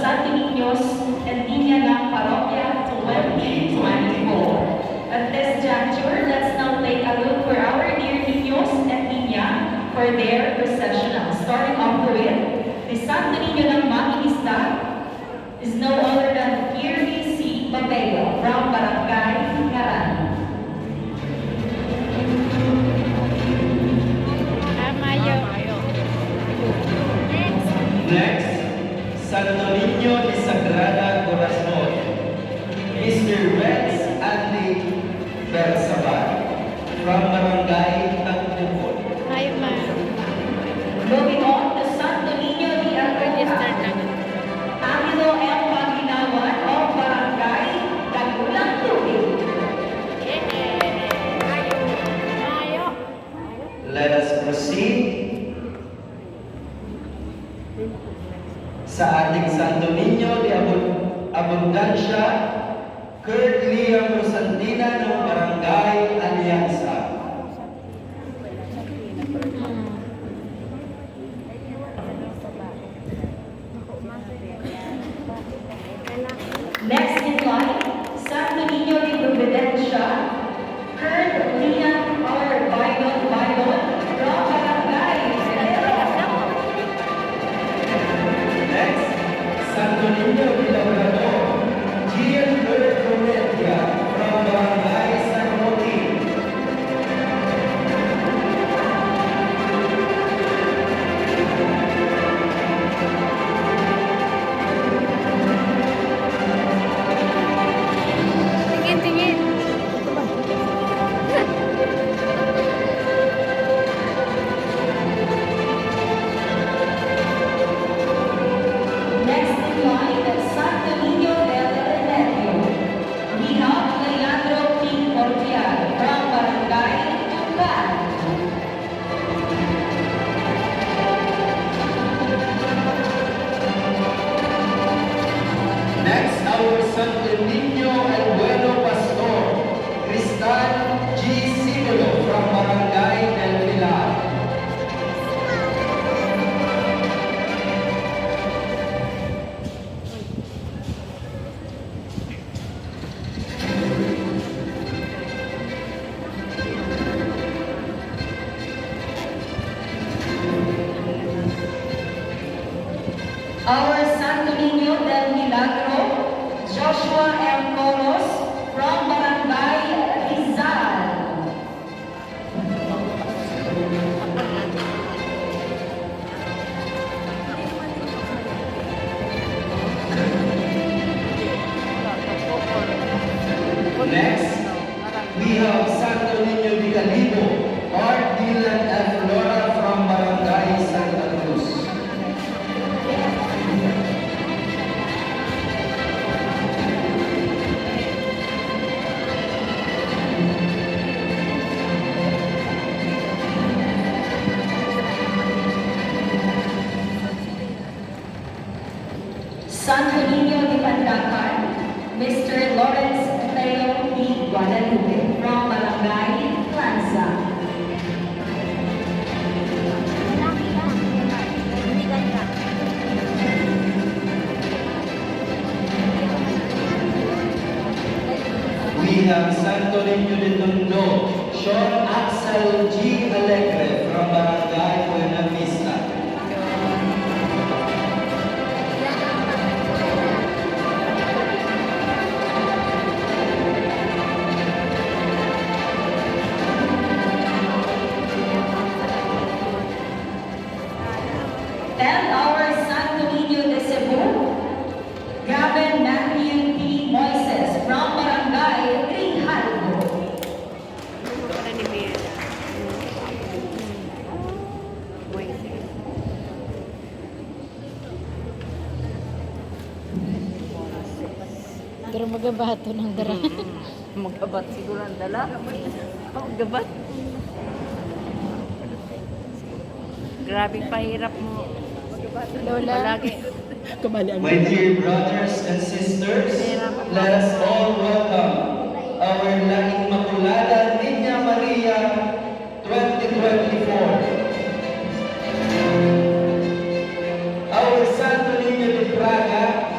Santo Niños and Niña ng Parokya 2024. At this juncture, let's now take a look for our dear Niños and Niña for their processional. Starting off with the Santo Niño ng Makinista is no other than Kirby C. Papeo from Barangay Ngaran. Next, Santo Niño de Sagrada Corazon, Mr. Rex Andy Bersaban from Barangay Tagpupon. Moving on to Santo Niño de Agreda, Angelo M. Paginawan of Barangay Tagulang Tubig. Let us proceed sa ating Santo Niño de Abundancia, Kurt Liam Rosantina ng Barangay Alianza. Next in line, Santo Niño de Providencia, Kurt Liam R. Bidon from Barangay Pedro. Next, Santo Niño de Labrador, Gian Kurt Rometia from Barangay San Joaquin. Next in line, Santo Niño del Remedio. We have Leandro P. Portial from Barangay Tucan. Next, our Santo Niño El Bueno Pastor, Cristal G. Simulo from Barangay Del Pilar. Our Santo Niño del Milagro, Joshua M. Coros from Barangay Rizal. Next, we have Santo Niño de Calibo, Art Dylan F. Flora from Barangay Santa Cruz. Santo Niño de Pandacan, Mr. Lawrence Teo D. Guadalupe from Barangay Plaza. We have Santo Niño de Tondo, Sean Axel G. Alegre from Barangay Buena Vista. And our Santo Niño de Cebu, Gavin Matthew P. Moises from Barangay Grijalvo. Pero magabato ng dara. Magabat siguro ang dala. Magabat. Grabe pahirap mo. Lola. Palagi. My dear brothers and sisters, let us all welcome our La Inmaculada Niña Maria 2024. Our Santo Niño de Praga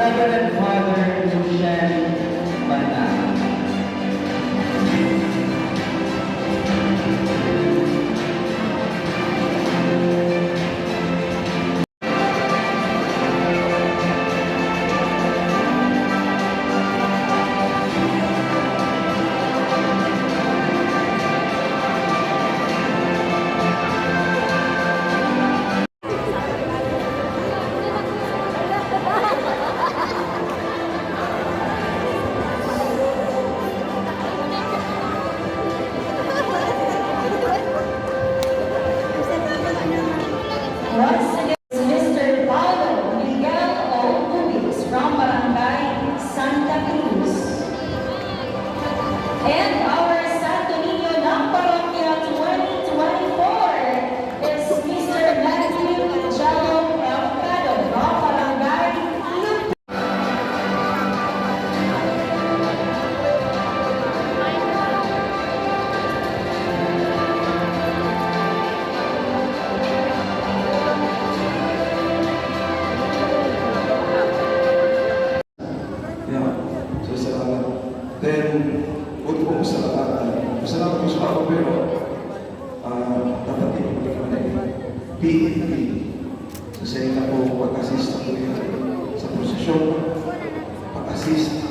Reverend Father Lucien Manang. Once again, Mr. Paulo Miguel O. Luis from Barangay Santa Cruz. And our Santo Niño ng Parokya 2024 is Mr. Matthew Jello Elcado from Barangay Lupa. Yeah. So, salamat. Then, huwag po masalamat po sa ako, pero dapat din po PNP. So, sa inyo na po pag-assist ako sa prosesyon, pag-assist